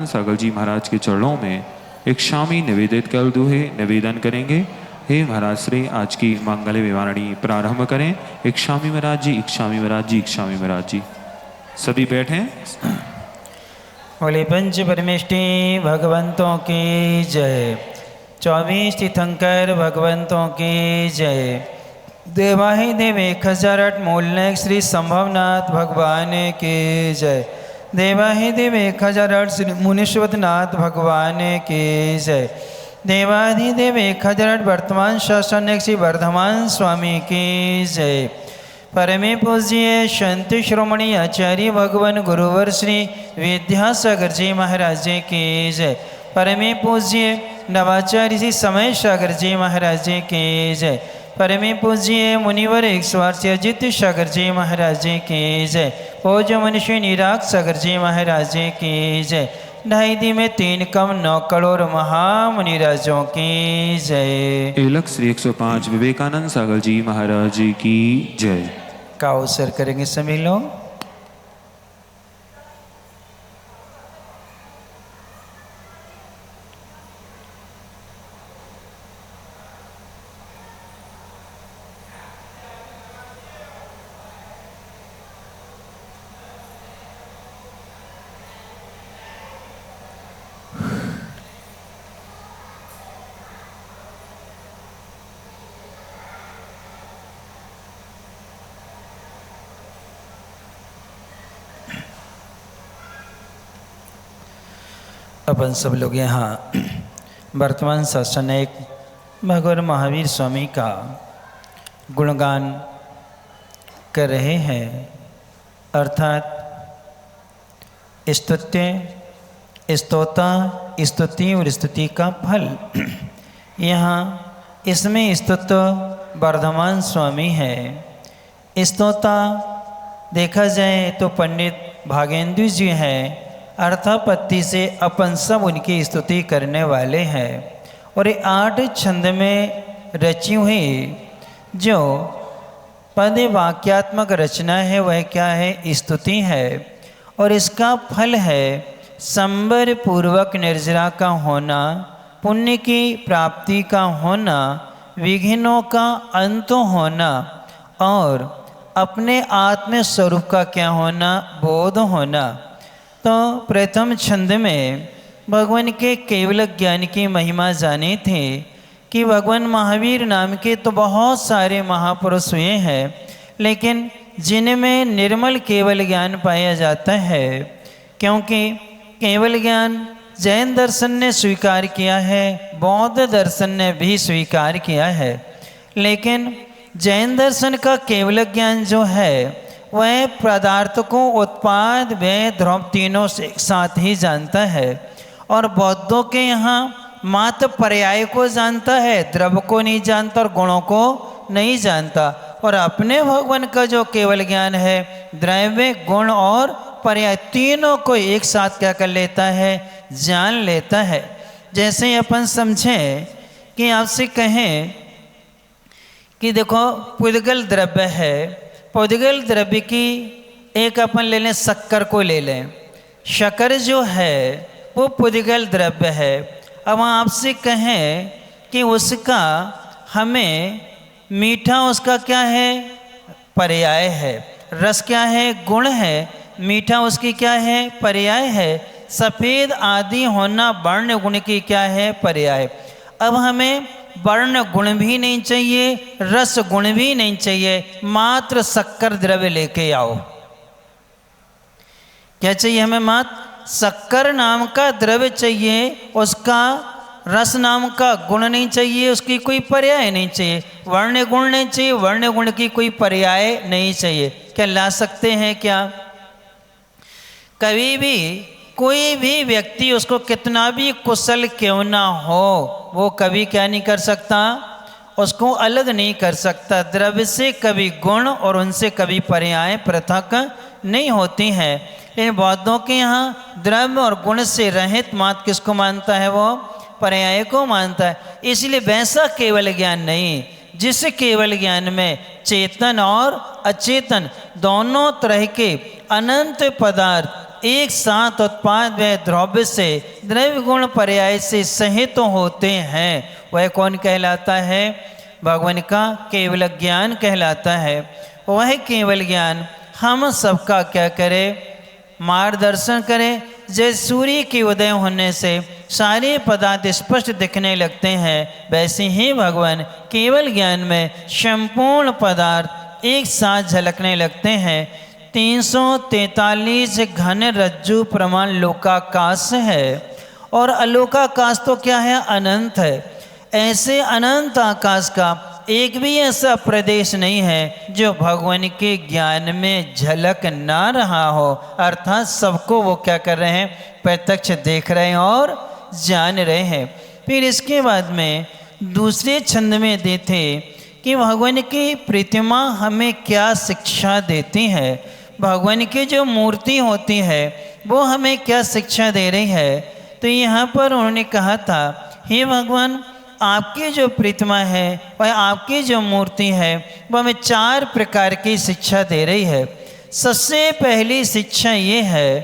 सागर जी महाराज के चरणों में एक शामी निवेदित कर दुहे निवेदन करेंगे। हे महाराज श्री आज की मंगल विवरणी प्रारंभ करें। एक शामी महाराज जी, एक शामी महाराज जी, एक शामी महाराज जी। सभी बैठे। बोले पंच परमेष्टि भगवंतों की जय। 24 तीर्थंकर भगवंतों की जय। देवाहि देव 1008 मूलनायक श्री संभवनाथ भगवान की जय। देवाहि देव 1008 श्री मुनीश्वरनाथ भगवान की जय। देवाधिदेव 1008 वर्तमान शासनिक श्री वर्धमान स्वामी की जय। परमे पूज्य संत श्रोमणी आचार्य भगवान गुरुवर श्री विद्यासागर जी महाराज जी की जय। परमे पूज्य नवाचार्य श्री समय सागर जी महाराज जी की जय। परमे पूज्य मुनिवर 108 अजित सागर जी महाराज जी की जय। पूज्य मनुष्य निराग सागर जी महाराज जी की जय। 2.5 दी में 3 कम 9 करोड़ महामुनिराजों की जय। एलक श्री 105 विवेकानंद सागर जी महाराज जी की जय। का अवसर करेंगे सभी लोग। अपन सब लोग यहाँ वर्तमान शासन एक भगवान महावीर स्वामी का गुणगान कर रहे हैं, अर्थात स्तुत्य, स्तोता, स्तुति और स्तुति का फल। यहाँ इसमें स्तुत्व वर्धमान स्वामी है। स्तोता देखा जाए तो पंडित भागेंद्र जी हैं, अर्थापत्ति से अपन सब उनकी स्तुति करने वाले हैं। और ये 8 छंद में रची हुई जो पद वाक्यात्मक रचना है वह क्या है? स्तुति है। और इसका फल है संबर पूर्वक निर्जरा का होना, पुण्य की प्राप्ति का होना, विघ्नों का अंत होना और अपने आत्म स्वरूप का क्या होना? बोध होना। तो प्रथम छंद में भगवान के केवल ज्ञान की महिमा जानी थी कि भगवान महावीर नाम के तो बहुत सारे महापुरुष हुए हैं, लेकिन जिनमें निर्मल केवल ज्ञान पाया जाता है, क्योंकि केवल ज्ञान जैन दर्शन ने स्वीकार किया है, बौद्ध दर्शन ने भी स्वीकार किया है। लेकिन जैन दर्शन का केवल ज्ञान जो है वह पदार्थ को उत्पाद व्यय ध्रुव तीनों से साथ ही जानता है। और बौद्धों के यहाँ मात्र पर्याय को जानता है, द्रव को नहीं जानता और गुणों को नहीं जानता। और अपने भगवान का जो केवल ज्ञान है द्रव्य, गुण और पर्याय तीनों को एक साथ क्या कर लेता है? जान लेता है। जैसे अपन समझें कि आपसे कहें कि देखो पुद्गल द्रव्य है, पुद्गल द्रव्य की एक अपन ले लें, शक्कर को ले लें। शक्कर जो है वो पुद्गल द्रव्य है। अब आपसे कहें कि उसका हमें मीठा उसका क्या है? पर्याय है। रस क्या है? गुण है। मीठा उसकी क्या है? पर्याय है। सफ़ेद आदि होना वर्ण गुण की क्या है? पर्याय। अब हमें वर्ण गुण भी नहीं चाहिए, रस गुण भी नहीं चाहिए, मात्र शक्कर द्रव्य लेके आओ। क्या चाहिए हमें? मात्र शक्कर नाम का द्रव्य चाहिए, उसका रस नाम का गुण नहीं चाहिए, उसकी कोई पर्याय नहीं चाहिए, वर्ण गुण नहीं चाहिए, वर्ण गुण की कोई पर्याय नहीं चाहिए। क्या ला सकते हैं क्या? कभी भी कोई भी व्यक्ति उसको कितना भी कुशल क्यों ना हो, वो कभी क्या नहीं कर सकता? उसको अलग नहीं कर सकता। द्रव्य से कभी गुण और उनसे कभी पर्याय पृथक नहीं होती हैं। इन बौद्धों के यहाँ द्रव्य और गुण से रहित मात्र किसको मानता है? वो पर्याय को मानता है। इसलिए वैसा केवल ज्ञान नहीं जिस केवल ज्ञान में चेतन और अचेतन दोनों तरह के अनंत पदार्थ एक साथ उत्पाद व द्रव्य से द्रव्य गुण पर्याय से सहित होते हैं, वह कौन कहलाता है? भगवान का केवल ज्ञान कहलाता है। वह केवल ज्ञान हम सबका क्या करे? मार्गदर्शन करे। जैसे सूर्य के उदय होने से सारे पदार्थ स्पष्ट दिखने लगते हैं, वैसे ही भगवान केवल ज्ञान में संपूर्ण पदार्थ एक साथ झलकने लगते हैं। 343 घन रज्जु प्रमाण लोकाकाश है, और अलोकाकाश तो क्या है? अनंत है। ऐसे अनंत आकाश का एक भी ऐसा प्रदेश नहीं है जो भगवान के ज्ञान में झलक ना रहा हो, अर्थात सबको वो क्या कर रहे हैं? प्रत्यक्ष देख रहे हैं और जान रहे हैं। फिर इसके बाद में दूसरे छंद में देते कि भगवान की प्रतिमा हमें क्या शिक्षा देती है, भगवान की जो मूर्ति होती है वो हमें क्या शिक्षा दे रही है। तो यहाँ पर उन्होंने कहा था, हे भगवान, आपकी जो प्रतिमा है वह आपकी जो मूर्ति है वह हमें 4 प्रकार की शिक्षा दे रही है। सबसे पहली शिक्षा ये है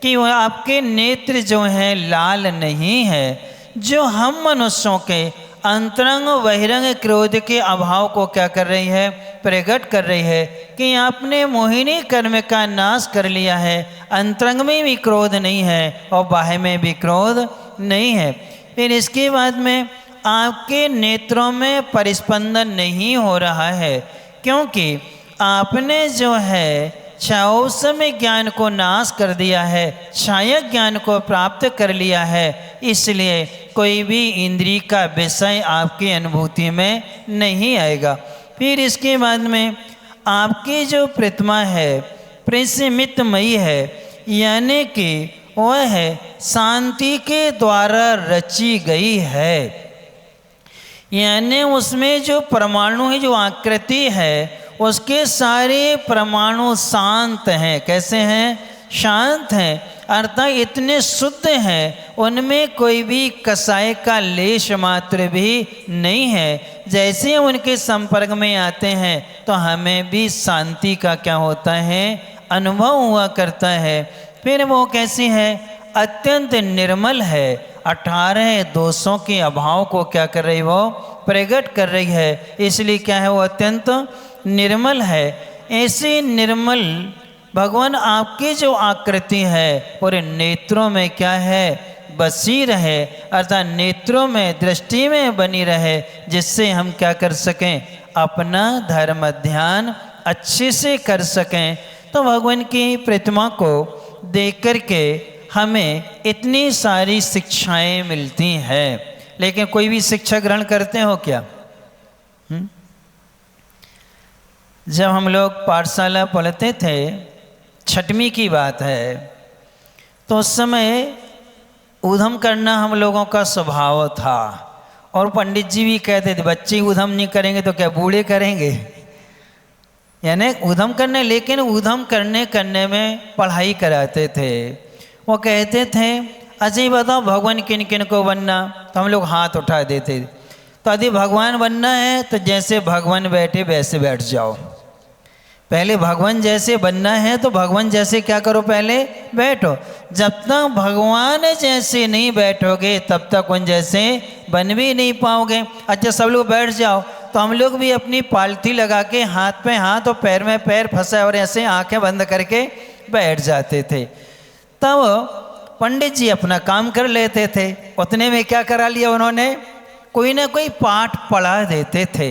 कि वह आपके नेत्र जो हैं लाल नहीं है, जो हम मनुष्यों के अंतरंग बहिरंग क्रोध के अभाव को क्या कर रही है? प्रकट कर रही है कि आपने मोहिनी कर्म का नाश कर लिया है। अंतरंग में भी क्रोध नहीं है और बाह्य में भी क्रोध नहीं है। फिर इसके बाद में आपके नेत्रों में परिस्पंदन नहीं हो रहा है, क्योंकि आपने जो है छाओसम ज्ञान को नाश कर दिया है, छायक ज्ञान को प्राप्त कर लिया है, इसलिए कोई भी इंद्रिय का विषय आपकी अनुभूति में नहीं आएगा। फिर इसके बाद में आपकी जो प्रतिमा है प्रस्मितमयी है, यानी कि वह है शांति के द्वारा रची गई है, यानी उसमें जो परमाणु है, जो आकृति है, उसके सारे परमाणु शांत हैं। कैसे हैं? शांत हैं, अर्थात इतने शुद्ध हैं, उनमें कोई भी कसाय का लेश मात्र भी नहीं है। जैसे उनके संपर्क में आते हैं तो हमें भी शांति का क्या होता है? अनुभव हुआ करता है। फिर वो कैसी है? अत्यंत निर्मल है, 18 दोषों के अभाव को क्या कर रही? वो प्रकट कर रही है, इसलिए क्या है? वो अत्यंत निर्मल है। ऐसे निर्मल भगवान आपकी जो आकृति है और नेत्रों में क्या है? बसी रहे, अर्थात नेत्रों में दृष्टि में बनी रहे, जिससे हम क्या कर सकें? अपना धर्म ध्यान अच्छे से कर सकें। तो भगवान की प्रतिमा को देख करके हमें इतनी सारी शिक्षाएं मिलती हैं, लेकिन कोई भी शिक्षा ग्रहण करते हो क्या? जब हम लोग पाठशाला पढ़ते थे, 6वीं की बात है, तो उस समय ऊधम करना हम लोगों का स्वभाव था, और पंडित जी भी कहते थे बच्चे ऊधम नहीं करेंगे तो क्या बूढ़े करेंगे, यानी ऊधम करने। लेकिन ऊधम करने में पढ़ाई कराते थे। वो कहते थे अजय बताओ भगवान किन किन को बनना, तो हम लोग हाथ उठा देते। तो यदि भगवान बनना है तो जैसे भगवान बैठे वैसे बैठ जाओ। पहले भगवान जैसे बनना है तो भगवान जैसे क्या करो? पहले बैठो। जब तक भगवान जैसे नहीं बैठोगे तब तक उन जैसे बन भी नहीं पाओगे। अच्छा सब लोग बैठ जाओ, तो हम लोग भी अपनी पालथी लगा के हाथ पे हाथ और पैर में पैर फंसाए और ऐसे आंखें बंद करके बैठ जाते थे। तब पंडित जी अपना काम कर लेते थे। उतने में क्या करा लिया उन्होंने? कोई ना कोई पाठ पढ़ा देते थे।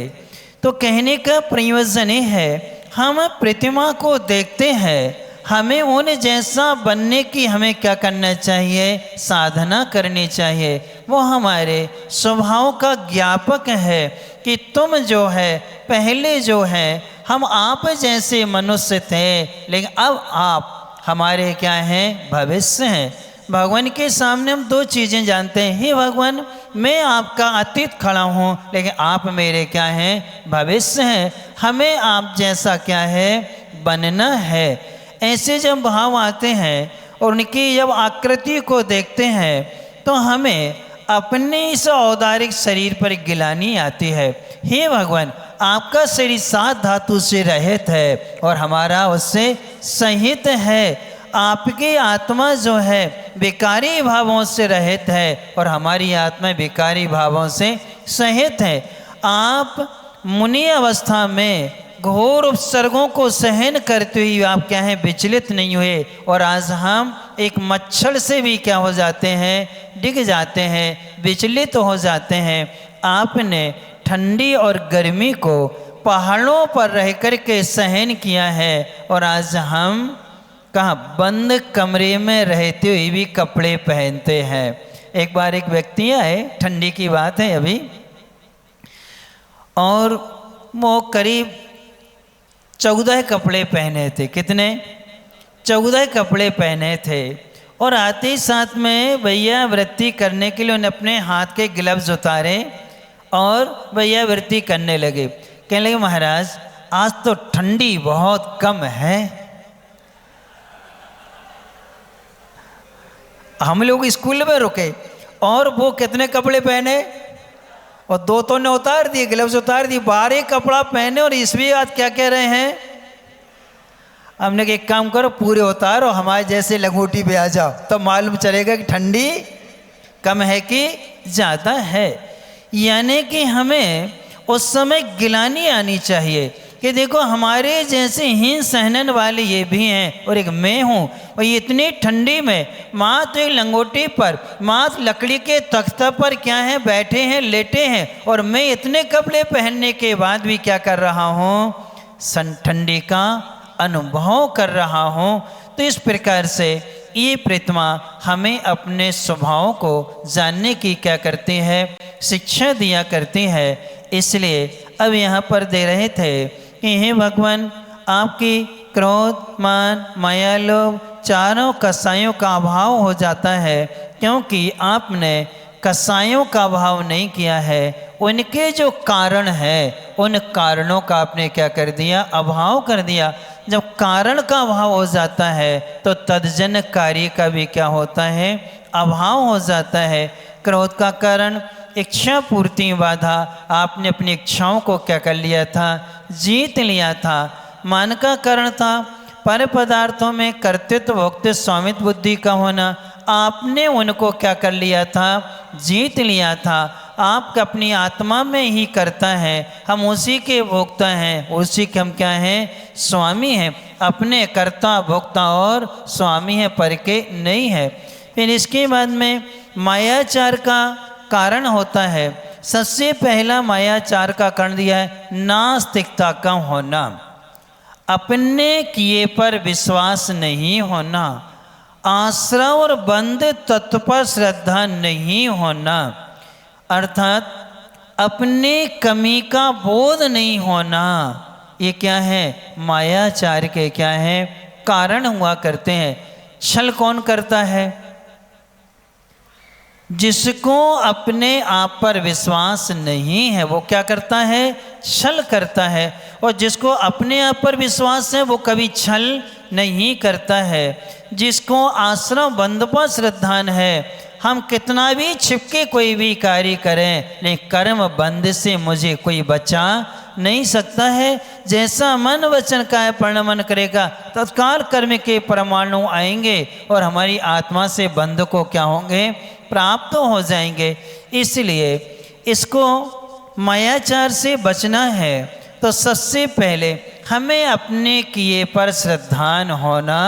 तो कहने का प्रयोजन है, हम प्रतिमा को देखते हैं, हमें उन जैसा बनने की हमें क्या करना चाहिए? साधना करनी चाहिए। वो हमारे स्वभाव का ज्ञापक है कि तुम जो है पहले जो है हम आप जैसे मनुष्य थे, लेकिन अब आप हमारे क्या हैं? भविष्य हैं। भगवान के सामने हम 2 चीज़ें जानते हैं, हे भगवान मैं आपका अतीत खड़ा हूँ, लेकिन आप मेरे क्या हैं? भविष्य हैं। हमें आप जैसा क्या है? बनना है। ऐसे जब भाव आते हैं और उनकी जब आकृति को देखते हैं तो हमें अपने इस औदारिक शरीर पर गिलानी आती है। हे भगवान आपका शरीर 7 धातु से रहित है और हमारा उससे सहित है। आपकी आत्मा जो है विकारी भावों से रहित है और हमारी आत्मा विकारी भावों से सहित है। आप मुनि अवस्था में घोर उपसर्गों को सहन करते हुए आप क्या हैं, विचलित नहीं हुए, और आज हम एक मच्छर से भी क्या हो जाते हैं, डिग जाते हैं, विचलित हो जाते हैं। आपने ठंडी और गर्मी को पहाड़ों पर रह कर के सहन किया है और आज हम कहाँ, बंद कमरे में रहते हुए भी कपड़े पहनते हैं। एक बार एक व्यक्ति आए, ठंडी की बात है अभी, और वो करीब 14 कपड़े पहने थे। कितने? 14 कपड़े पहने थे। और आते ही साथ में भैया वृत्ति करने के लिए उन्हें अपने हाथ के ग्लव्स उतारे और भैया वृत्ति करने लगे। कहने लगे महाराज आज तो ठंडी बहुत कम है। हम लोग स्कूल में रुके और वो कितने कपड़े पहने, और 2 तो ने उतार दिए, ग्लव्स उतार दिए, 12 कपड़ा पहने, और इसलिए आज क्या कह रहे हैं, हमने कहा एक काम करो पूरे उतारो, हमारे जैसे लंगोटी पे आ जाओ, तो मालूम चलेगा कि ठंडी कम है कि ज़्यादा है। यानी कि हमें उस समय गिलानी आनी चाहिए कि देखो हमारे जैसे हीन सहनन वाले ये भी हैं और एक मैं हूँ, और ये इतनी ठंडी में माँ तो एक लंगोटी पर, माँ लकड़ी के तख्ता पर क्या है, बैठे हैं, लेटे हैं, और मैं इतने कपड़े पहनने के बाद भी क्या कर रहा हूँ, ठंडी का अनुभव कर रहा हूँ। तो इस प्रकार से ये प्रतिमा हमें अपने स्वभाव को जानने की क्या करती है, शिक्षा दिया करती है। इसलिए अब यहाँ पर दे रहे थे कि हे भगवान आपकी क्रोध, मान, माया, लोभ चारों कसायों का अभाव हो जाता है, क्योंकि आपने कसायों का अभाव नहीं किया है, उनके जो कारण है उन कारणों का आपने क्या कर दिया, अभाव कर दिया। जब कारण का अभाव हो जाता है तो तदजन कार्य का भी क्या होता है, अभाव हो जाता है। क्रोध का कारण इच्छा पूर्ति बाधा, आपने अपनी इच्छाओं को क्या कर लिया था, जीत लिया था। मान का कारण था पर पदार्थों में कर्तृत्व भोक्तृ स्वामित्व बुद्धि का होना, आपने उनको क्या कर लिया था, जीत लिया था। आप अपनी आत्मा में ही करता है, हम उसी के भोक्ता हैं, उसी के हम क्या हैं, स्वामी हैं। अपने कर्ता भोक्ता और स्वामी है, पर के नहीं है। फिर इसके बाद में मायाचार का कारण होता है। सबसे पहला मायाचार का कारण दिया है नास्तिकता का होना, अपने किए पर विश्वास नहीं होना, आश्रय और बंध तत्व पर श्रद्धा नहीं होना, अर्थात अपने कमी का बोध नहीं होना। ये क्या है, मायाचार के क्या है, कारण हुआ करते हैं। छल कौन करता है, जिसको अपने आप पर विश्वास नहीं है वो क्या करता है, छल करता है, और जिसको अपने आप पर विश्वास है वो कभी छल नहीं करता है। जिसको आश्रम बंध पर श्रद्धान है, हम कितना भी छिपके कोई भी कार्य करें, लेकिन कर्म बंध से मुझे कोई बचा नहीं सकता है। जैसा मन वचन काया परिणमन करेगा तत्काल कर्म के परमाणु आएंगे और हमारी आत्मा से बंध को क्या होंगे, प्राप्त हो जाएंगे। इसलिए इसको मायाचार से बचना है तो सबसे पहले हमें अपने किए पर श्रद्धान होना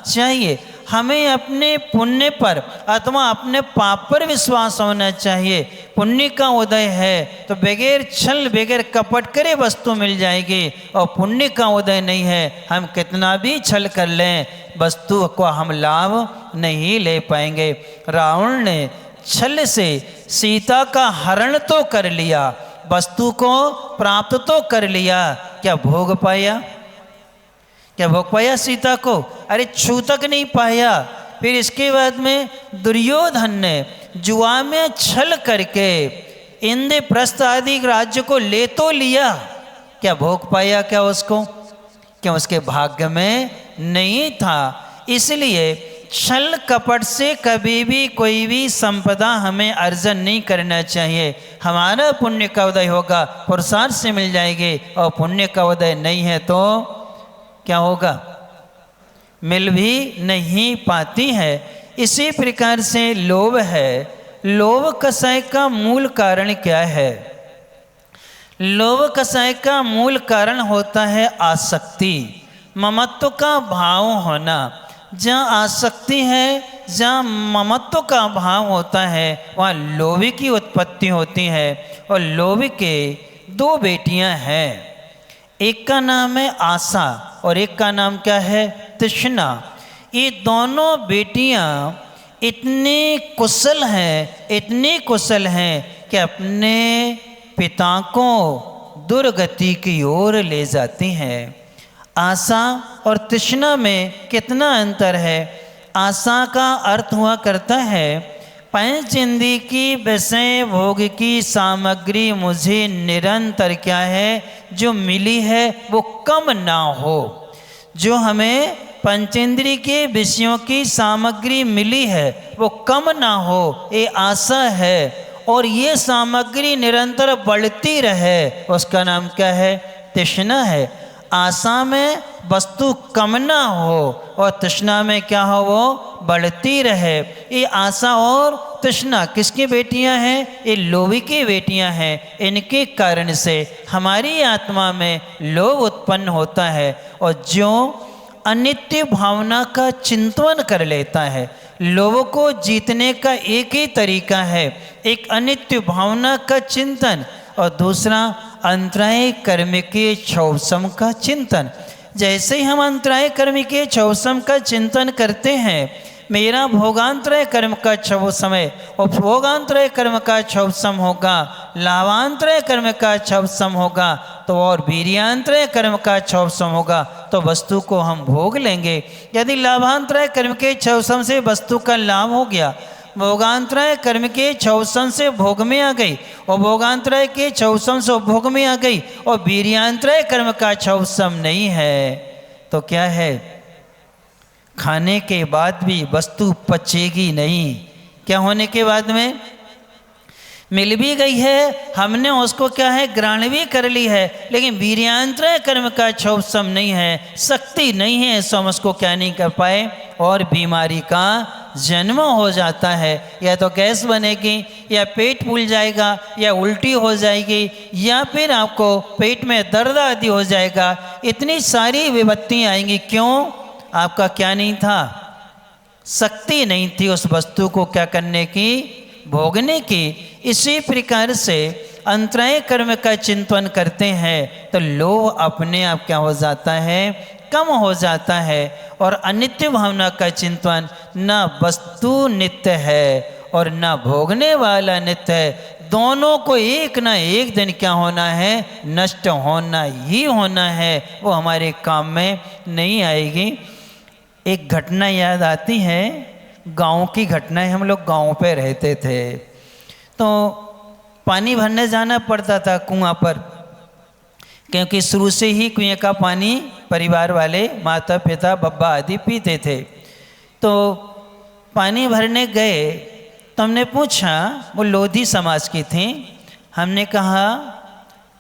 चाहिए। हमें अपने पुण्य पर अथवा अपने पाप पर विश्वास होना चाहिए। पुण्य का उदय है तो बगैर छल बगैर कपट करे वस्तु मिल जाएगी, और पुण्य का उदय नहीं है, हम कितना भी छल कर लें वस्तु को हम लाभ नहीं ले पाएंगे। रावण ने छल से सीता का हरण तो कर लिया, वस्तु को प्राप्त तो कर लिया, क्या भोग पाया, क्या भोग पाया सीता को, अरे छू तक नहीं पाया। फिर इसके बाद में दुर्योधन ने जुआ में छल करके इंद्रप्रस्थ आदि राज्य को ले तो लिया, क्या भोग पाया, क्या उसको, क्या उसके भाग्य में नहीं था। इसलिए छल कपट से कभी भी कोई भी संपदा हमें अर्जन नहीं करना चाहिए। हमारा पुण्य का उदय होगा पुरुषार्थ से मिल जाएगी, और पुण्य का उदय नहीं है तो क्या होगा, मिल भी नहीं पाती है। इसी प्रकार से लोभ है। लोभ कषाय का मूल कारण क्या है? लोभ कषाय का मूल कारण होता है आसक्ति, ममत्व का भाव होना। जहाँ आसक्ति है, जहाँ ममत्व का भाव होता है, वहाँ लोभ की उत्पत्ति होती है। और लोभ के दो बेटियां हैं, एक का नाम है आशा और एक का नाम क्या है? तृष्णा। ये दोनों बेटियां इतनी कुशल हैं, इतनी कुशल हैं कि अपने पिता को दुर्गति की ओर ले जाती हैं। आशा और तृष्णा में कितना अंतर है? आशा का अर्थ हुआ करता है पंच इंद्रिय की विषय भोग की सामग्री मुझे निरंतर क्या है जो मिली है वो कम ना हो। जो हमें पंचेंद्रिय के विषयों की सामग्री मिली है वो कम ना हो, ये आशा है। और ये सामग्री निरंतर बढ़ती रहे, उसका नाम क्या है? तृष्णा है। आशा में वस्तु कम ना हो और तृष्णा में क्या हो? वो बढ़ती रहे। ये आशा और तृष्णा किसकी बेटियां हैं? ये लोभ की बेटियां हैं। इनके कारण से हमारी आत्मा में लोभ उत्पन्न होता है। और जो अनित्य भावना का चिंतन कर लेता है, लोभ को जीतने का एक ही तरीका है, एक अनित्य भावना का चिंतन और दूसरा अंतराय कर्म के छौसम का चिंतन। जैसे ही हम अंतराय कर्म के छौसम का चिंतन करते हैं, मेरा भोगांतरय कर्म का छौसम है और भोगांतरय कर्म का छौसम होगा, लाभांतरय कर्म का छौसम होगा तो और वीर्यांतरय कर्म का छौसम होगा तो वस्तु को हम भोग लेंगे। यदि लाभांतरय कर्म के छौसम से वस्तु का लाभ हो गया, भोगांतरय कर्म के छौसम से भोग में आ गई और भोगांतरय के छौसम से भोग में आ गई और वीर्यांतरय कर्म का छौसम नहीं है तो क्या है? खाने के बाद भी वस्तु पचेगी नहीं। क्या होने के बाद में? मिल भी गई है, हमने उसको क्या है? ग्रहण भी कर ली है, लेकिन वीर्यांतरय कर्म का छौसम नहीं है, शक्ति नहीं है, सो हम उसको क्या नहीं कर पाए और बीमारी का जन्म हो जाता है। या तो गैस बनेगी या पेट फूल जाएगा या उल्टी हो जाएगी या फिर आपको पेट में दर्द आदि हो जाएगा। इतनी सारी विपत्तियाँ आएंगी। क्यों? आपका क्या नहीं था? शक्ति नहीं थी उस वस्तु को क्या करने की? भोगने की। इसी प्रकार से अंतराय कर्म का चिंतन करते हैं तो लोभ अपने आप क्या हो जाता है? कम हो जाता है। और अनित्य भावना का चिंतन, न वस्तु नित्य है और न भोगने वाला नित्य है, दोनों को एक ना एक दिन क्या होना है? नष्ट होना ही होना है। वो हमारे काम में नहीं आएगी। एक घटना याद आती है, गांव की घटना है। हम लोग गांव पे रहते थे तो पानी भरने जाना पड़ता था कुआं पर, क्योंकि शुरू से ही कुएं का पानी परिवार वाले माता पिता बब्बा आदि पीते थे। तो पानी भरने गए तो हमने पूछा, वो लोधी समाज की थी, हमने कहा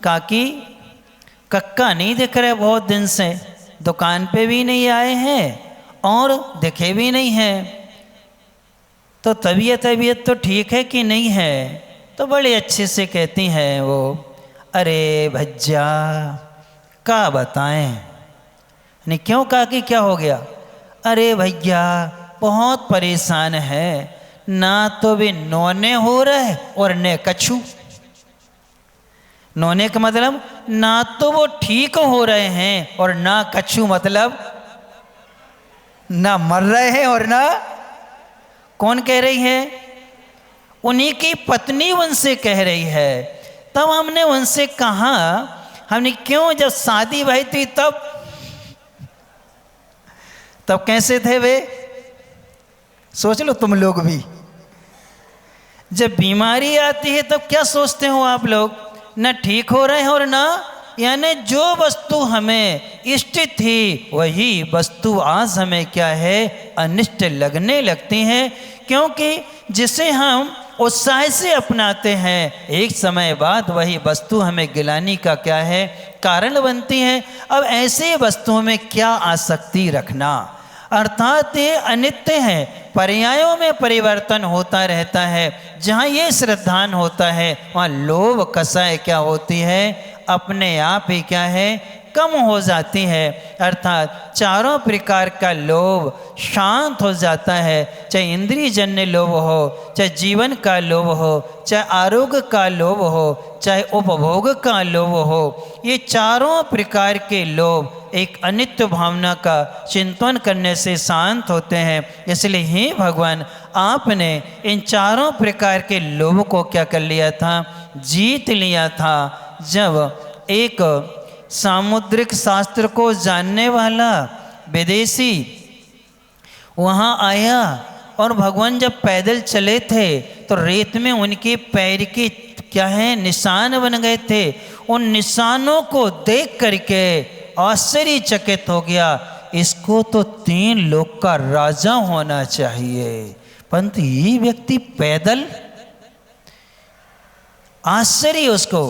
काकी कक्का नहीं दिख रहे बहुत दिन से, दुकान पे भी नहीं आए हैं और दिखे भी नहीं हैं, तो तबीयत तो ठीक है कि नहीं है? तो बड़े अच्छे से कहती हैं वो, अरे भज्जा क्या बताएं। नहीं क्यों काकी क्या हो गया? अरे भैया बहुत परेशान है, ना तो भी नौने हो रहे और न कछू। नौने का मतलब ना तो वो ठीक हो रहे हैं और ना कछू मतलब ना मर रहे हैं और ना। कौन कह रही है? उन्हीं की पत्नी उनसे कह रही है। तब हमने उनसे कहा, हमने क्यों, जब शादी भाई थी तब कैसे थे वे? सोच लो तुम लोग भी, जब बीमारी आती है तब क्या सोचते हो आप लोग? न ठीक हो रहे हैं और ना, यानी जो वस्तु हमें इष्ट थी वही वस्तु आज हमें क्या है? अनिष्ट लगने लगती है। क्योंकि जिसे हम उत्साह से अपनाते हैं, एक समय बाद वही वस्तु हमें गिलानी का क्या है? कारण बनती है। अब ऐसे वस्तुओं में क्या आसक्ति रखना? अर्थात ये अनित्य है, पर्यायों में परिवर्तन होता रहता है। जहाँ ये श्रद्धान होता है वहाँ लोभ कसाय क्या होती है, अपने आप ही क्या है, कम हो जाती है। अर्थात चारों प्रकार का लोभ शांत हो जाता है, चाहे इंद्रिय जन्य लोभ हो, चाहे जीवन का लोभ हो, चाहे आरोग्य का लोभ हो, चाहे उपभोग का लोभ हो। ये चारों प्रकार के लोभ एक अनित्य भावना का चिंतन करने से शांत होते हैं। इसलिए हे भगवान, आपने इन चारों प्रकार के लोभ को क्या कर लिया था, जीत लिया था। जब एक सामुद्रिक शास्त्र को जानने वाला विदेशी वहाँ आया और भगवान जब पैदल चले थे तो रेत में उनके पैर के क्या है, निशान बन गए थे। उन निशानों को देख करके आश्चर्यचकित हो गया, इसको तो 3 लोक का राजा होना चाहिए, परंतु ये व्यक्ति पैदल। आश्चर्य उसको,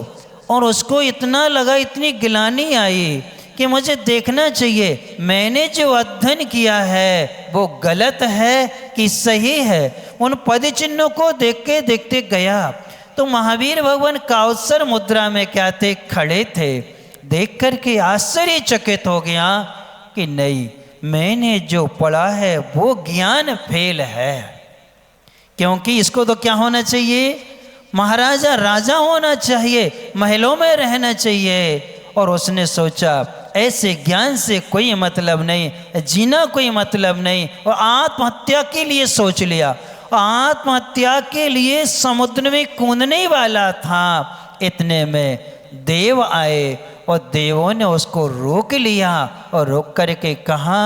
और उसको इतना लगा, इतनी गिलानी आई कि मुझे देखना चाहिए मैंने जो अध्ययन किया है वो गलत है कि सही है। उन पद चिन्हों को देखते गया तो महावीर भगवान काउत्सर मुद्रा में क्या थे, खड़े थे। देख करके आश्चर्यचकित हो गया कि नहीं, मैंने जो पढ़ा है वो ज्ञान फेल है, क्योंकि इसको तो क्या होना चाहिए, महाराजा राजा होना चाहिए, महलों में रहना चाहिए। और उसने सोचा ऐसे ज्ञान से कोई मतलब नहीं, जीना कोई मतलब नहीं, और आत्महत्या के लिए सोच लिया। आत्महत्या के लिए समुद्र में कूदने वाला था। इतने में देव आए और देवों ने उसको रोक लिया और रोक करके कहा,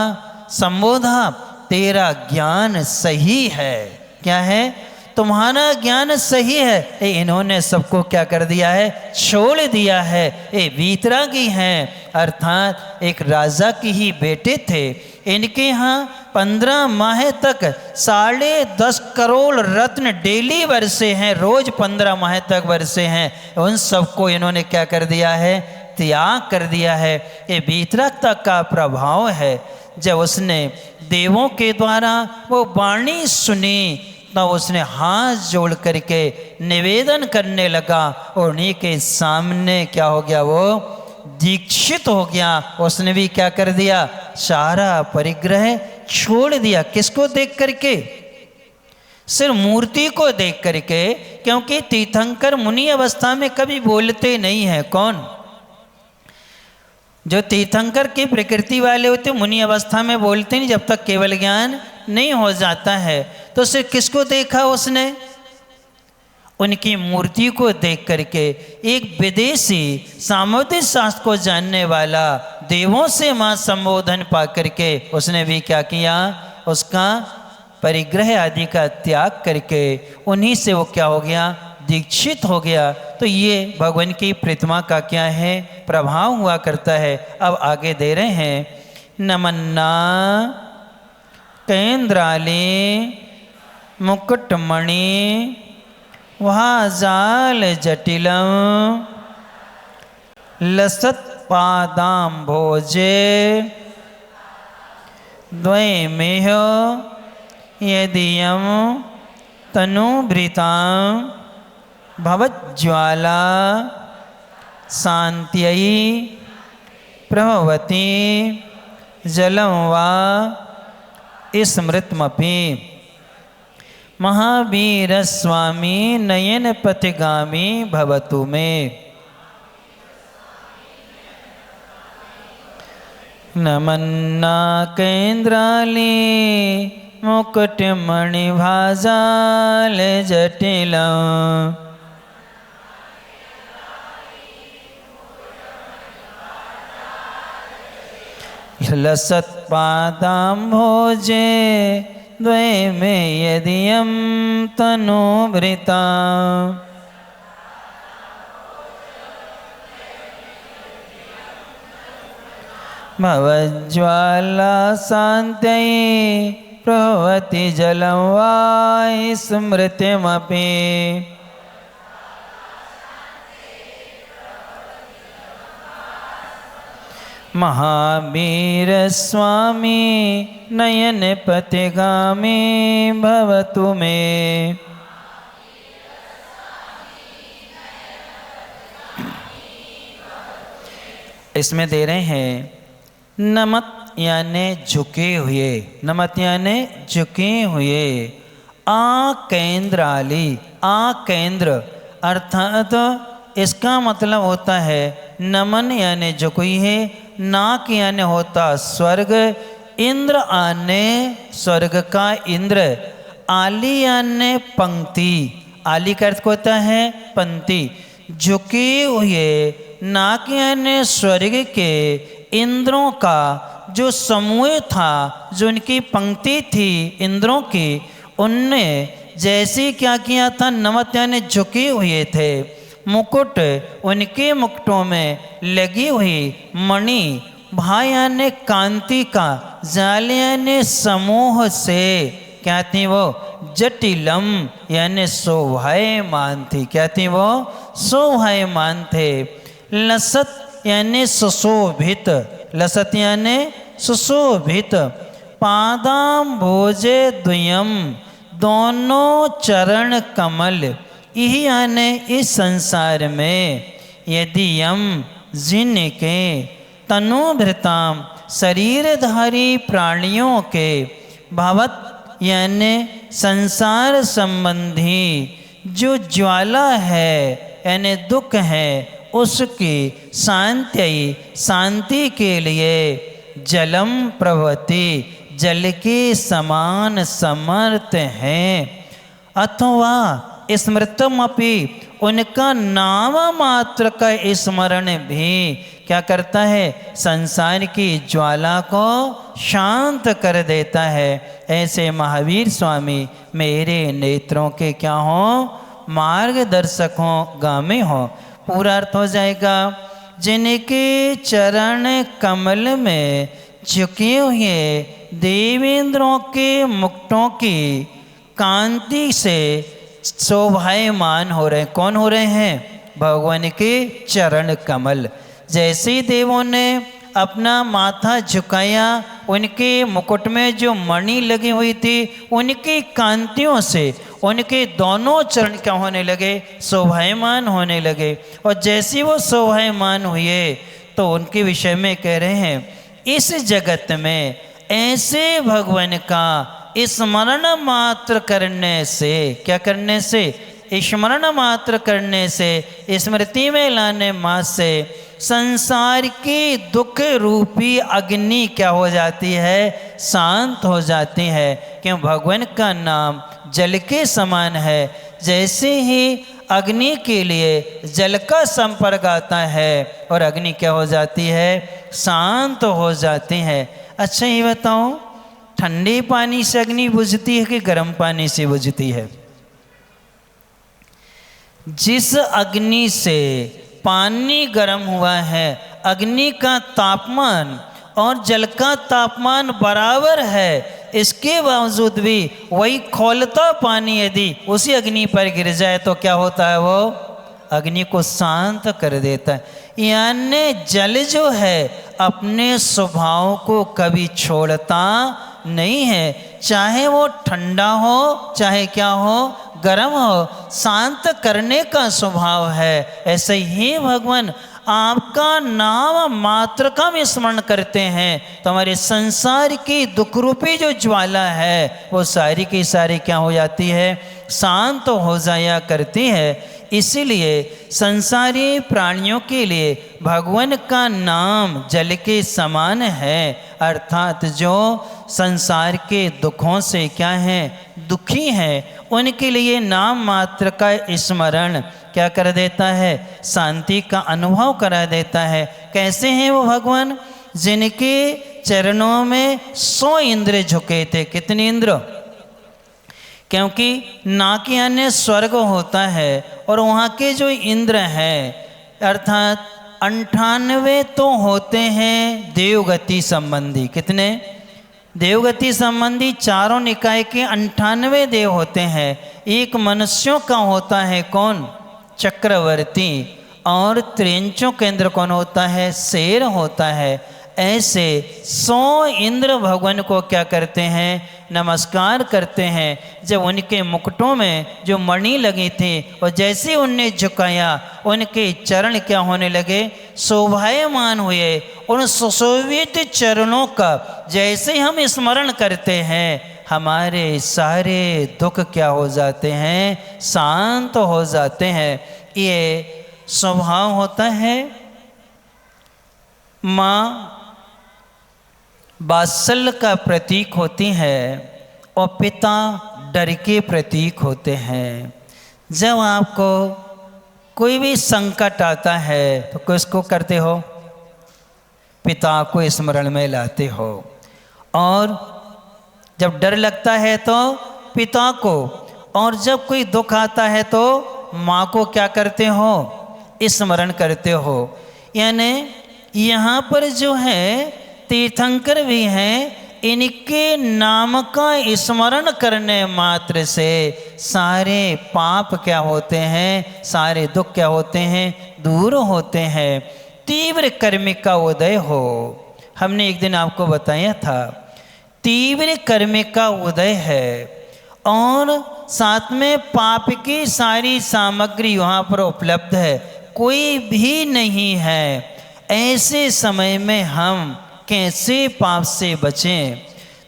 संबोधा, तेरा ज्ञान सही है। क्या है, तुम्हारा ज्ञान सही है। इन्होंने सबको क्या कर दिया है, छोड़ दिया है। ये वीतरागी हैं, अर्थात एक राजा की ही बेटे थे। इनके यहाँ 15 माह तक 10.5 करोड़ रत्न डेली वर्षे हैं, रोज 15 माह तक वर्षे हैं। उन सबको इन्होंने क्या कर दिया है, त्याग कर दिया है। ये वीतरागता का प्रभाव है। जब उसने देवों के द्वारा वो वाणी सुनी तो उसने हाथ जोड़ करके निवेदन करने लगा और उन्हीं के सामने क्या हो गया, वो दीक्षित हो गया। उसने भी क्या कर दिया, सारा परिग्रह छोड़ दिया। किसको देख करके, सिर्फ मूर्ति को देख करके, क्योंकि तीर्थंकर मुनि अवस्था में कभी बोलते नहीं है। कौन, जो तीर्थंकर की प्रकृति वाले होते मुनि अवस्था में बोलते नहीं, जब तक केवल ज्ञान नहीं हो जाता है। तो सिर्फ किसको देखा उसने, उनकी मूर्ति को देख करके। एक विदेशी सामुद्रिक शास्त्र को जानने वाला देवों से मां संबोधन पा करके उसने भी क्या किया, उसका परिग्रह आदि का त्याग करके उन्हीं से वो क्या हो गया, दीक्षित हो गया। तो ये भगवान की प्रतिमा का क्या है, प्रभाव हुआ करता है। अब आगे दे रहे हैं, नमन्ना केंद्राले मुकुटमणि वहाजाल जटिलम लसत पादाम्भोजे द्वयमेह यदियम तनुभृतां भवज्ज्वाला शान्त्यै प्रभवति जलं वा स्मृतमपि। महावीर स्वामी नयन पथिगामी भवतु मे। नमन्ना केंद्राली मुकुटमणि भाजाल जटिलम् लसत पादाम्भोजे द्वय में यदियम तनुभृता। भवज्ज्वाला शान्त्यै प्रभवति जलं वा स्मृतिमपि। महावीर स्वामी नयन पतिगामी भवतु मे। इसमें दे रहे हैं नमत यानी झुके हुए, नमत यानी झुके हुए, आकेंद्राली, आकेंद्र अर्थात इसका मतलब होता है नमन यानी झुकी है, नाक यानी होता स्वर्ग, इंद्र आने स्वर्ग का इंद्र, आली यानी पंक्ति, आली का अर्थ होता है पंक्ति, झुके हुए नाक यानी स्वर्ग के इंद्रों का जो समूह था, जो उनकी पंक्ति थी इंद्रों की, उनने जैसे क्या किया था, नमत यानी झुके हुए थे, मुकुट उनके मुकुटों में लगी हुई मणि, भा यानी कांति का, जाल यानी समूह से क्या थी वो, जटिलम यानी शोभायमान थी, क्या थी वो, शोभायमान थे, लसत यानी सुशोभित, लसत यानी सुशोभित, पादाम भोजे द्वयम दोनों चरण कमल, यही यानी इस संसार में यदि यम जिनके तनुभृताम शरीरधारी प्राणियों के भवत यानी संसार संबंधी जो ज्वाला है यानी दुख है, उसकी शांति के लिए जलम प्रभवति जल के समान समर्थ हैं, अथवा स्मृतम अपि उनका नाम मात्र का स्मरण भी क्या करता है, संसार की ज्वाला को शांत कर देता है। ऐसे महावीर स्वामी मेरे नेत्रों के क्या हो, मार्गदर्शक हो, गामी हो। पूरा अर्थ हो जाएगा, जिनके चरण कमल में झुके हुए देवेंद्रों के मुकुटों की कांति से शोभायमान हो रहे हैं। कौन हो रहे हैं, भगवान के चरण कमल। जैसे ही देवों ने अपना माथा झुकाया, उनके मुकुट में जो मणि लगी हुई थी, उनकी कांतियों से उनके दोनों चरण क्या होने लगे, शोभायमान होने लगे। और जैसे वो शोभायमान हुए तो उनके विषय में कह रहे हैं, इस जगत में ऐसे भगवान का स्मरण मात्र करने से, क्या करने से, स्मरण मात्र करने से, स्मृति में लाने मात्र से संसार की दुख रूपी अग्नि क्या हो जाती है, शांत हो जाती है। क्यों, भगवान का नाम जल के समान है। जैसे ही अग्नि के लिए जल का संपर्क आता है और अग्नि क्या हो जाती है, शांत हो जाती है। अच्छा ये बताओ, ठंडे पानी से अग्नि बुझती है कि गर्म पानी से बुझती है? जिस अग्नि से पानी गर्म हुआ है, अग्नि का तापमान और जल का तापमान बराबर है, इसके बावजूद भी वही खौलता पानी यदि उसी अग्नि पर गिर जाए तो क्या होता है, वो अग्नि को शांत कर देता है। यानी जल जो है अपने स्वभाव को कभी छोड़ता नहीं है, चाहे वो ठंडा हो चाहे क्या हो, गर्म हो, शांत करने का स्वभाव है। ऐसे ही भगवान आपका नाम मात्र का भी स्मरण करते हैं तो हमारे संसार की दुख रूपी जो ज्वाला है वो सारी की सारी क्या हो जाती है, शांत हो जाया करती है। इसीलिए संसारी प्राणियों के लिए भगवान का नाम जल के समान है, अर्थात जो संसार के दुखों से क्या हैं, दुखी हैं, उनके लिए नाम मात्र का स्मरण क्या कर देता है, शांति का अनुभव करा देता है। कैसे हैं वो भगवान? जिनके चरणों में 100 इंद्र झुके थे। कितने इंद्र? क्योंकि नाक यानी स्वर्ग होता है और वहाँ के जो इंद्र हैं अर्थात 98 तो होते हैं देवगति संबंधी। कितने? देवगति संबंधी चारों निकाय के 98 देव होते हैं। एक मनुष्यों का होता है कौन? चक्रवर्ती। और त्रिंचों के अंदर कौन होता है? शेर होता है। ऐसे 100 इंद्र भगवान को क्या करते हैं, नमस्कार करते हैं। जब उनके मुकुटों में जो मणि लगी थी और जैसे उनने झुकाया, उनके चरण क्या होने लगे, शोभायमान हुए। उन सुशोभित चरणों का जैसे हम स्मरण करते हैं, हमारे सारे दुख क्या हो जाते हैं, शांत हो जाते हैं। ये स्वभाव होता है। माँ वात्सल्य का प्रतीक होती है और पिता डर के प्रतीक होते हैं। जब आपको कोई भी संकट आता है तो किसको करते हो, पिता को स्मरण में लाते हो। और जब डर लगता है तो पिता को, और जब कोई दुख आता है तो माँ को क्या करते हो, स्मरण करते हो। यानी यहाँ पर जो है तीर्थंकर भी हैं, इनके नाम का स्मरण करने मात्र से सारे पाप क्या होते हैं, सारे दुख क्या होते हैं, दूर होते हैं। तीव्र कर्म का उदय हो, हमने एक दिन आपको बताया था, तीव्र कर्म का उदय है। और साथ में पाप की सारी सामग्री वहाँ पर उपलब्ध है, कोई भी नहीं है। ऐसे समय में हम कैसे पाप से बचें,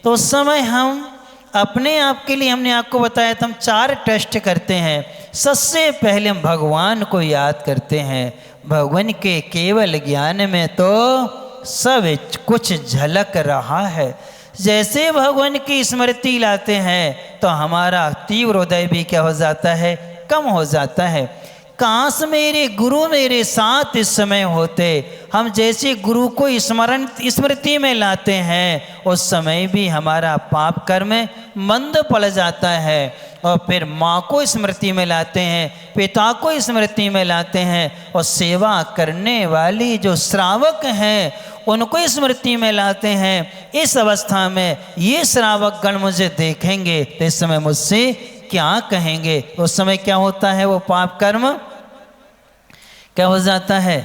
तो उस समय हम अपने आप के लिए, हमने आपको बताया था, हम 4 टेस्ट करते हैं। सबसे पहले हम भगवान को याद करते हैं। भगवान के केवल ज्ञान में तो सब कुछ झलक रहा है। जैसे भगवान की स्मृति लाते हैं तो हमारा तीव्र हृदय भी क्या हो जाता है, कम हो जाता है। काश मेरे गुरु मेरे साथ इस समय होते। हम जैसे गुरु को स्मृति में लाते हैं, उस समय भी हमारा पाप कर्म मंद पड़ जाता है। और फिर माँ को स्मृति में लाते हैं, पिता को स्मृति में लाते हैं, और सेवा करने वाली जो श्रावक हैं उनको स्मृति में लाते हैं। इस अवस्था में ये श्रावक गण मुझे देखेंगे तो इस समय मुझसे क्या कहेंगे। उस समय क्या होता है, वो पाप कर्म क्या हो जाता है,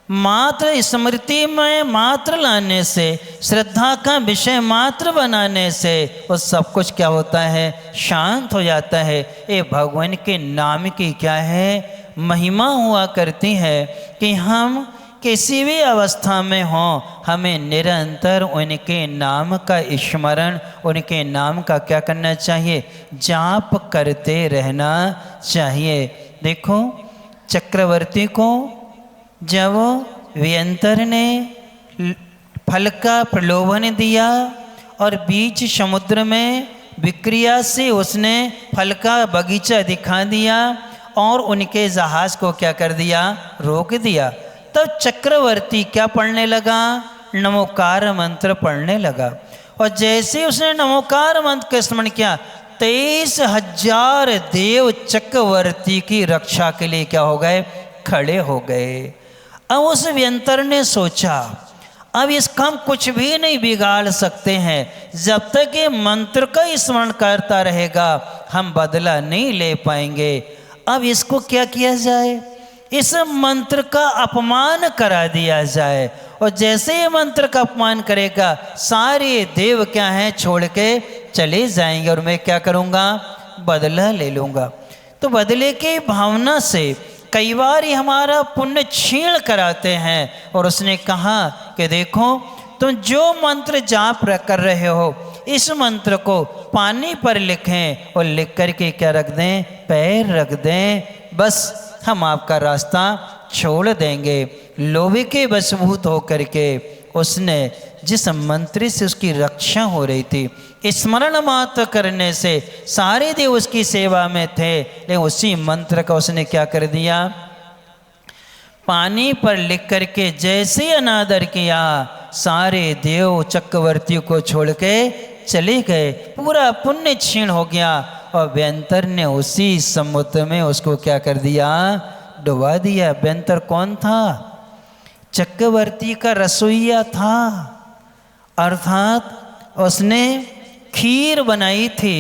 मात्र स्मृति में मात्र लाने से, श्रद्धा का विषय मात्र बनाने से वो सब कुछ क्या होता है, शांत हो जाता है। ये भगवान के नाम की क्या है, महिमा हुआ करती है कि हम किसी भी अवस्था में हों, हमें निरंतर उनके नाम का स्मरण, उनके नाम का क्या करना चाहिए, जाप करते रहना चाहिए। देखो चक्रवर्ती को जब व्यंतर ने फल का प्रलोभन दिया और बीच समुद्र में विक्रिया से उसने फल का बगीचा दिखा दिया और उनके जहाज को क्या कर दिया, रोक दिया, तब चक्रवर्ती क्या पढ़ने लगा, नमोकार मंत्र पढ़ने लगा। और जैसे उसने नमोकार मंत्र का स्मरण किया, 23,000 देव चक्रवर्ती की रक्षा के लिए क्या हो गए, खड़े हो गए। अब उस व्यंतर ने सोचा अब इसका हम कुछ भी नहीं बिगाड़ सकते हैं, जब तक ये मंत्र का स्मरण करता रहेगा हम बदला नहीं ले पाएंगे। अब इसको क्या किया जाए, इस मंत्र का अपमान करा दिया जाए। और जैसे ये मंत्र का अपमान करेगा सारे देव क्या हैं, छोड़ के चले जाएंगे और मैं क्या करूँगा, बदला ले लूँगा। तो बदले की भावना से कई बार ही हमारा पुण्य क्षीण कराते हैं। और उसने कहा कि देखो तुम जो मंत्र जाप कर रहे हो, इस मंत्र को पानी पर लिखें और लिख करके क्या रख दें, पैर रख दें, बस हम आपका रास्ता छोड़ देंगे। लोभी के वशभूत होकर के उसने जिस मंत्र से उसकी रक्षा हो रही थी, स्मरण मात्र करने से सारे देव उसकी सेवा में थे, लेकिन उसी मंत्र का उसने क्या कर दिया, पानी पर लिख करके जैसे अनादर किया, सारे देव चक्रवर्ती को छोड़ के चले गए, पूरा पुण्य क्षीण हो गया। और व्यंतर ने उसी समुद्र में उसको क्या कर दिया, डुबा दिया। व्यंतर कौन था, चक्रवर्ती का रसोइया था, अर्थात उसने खीर बनाई थी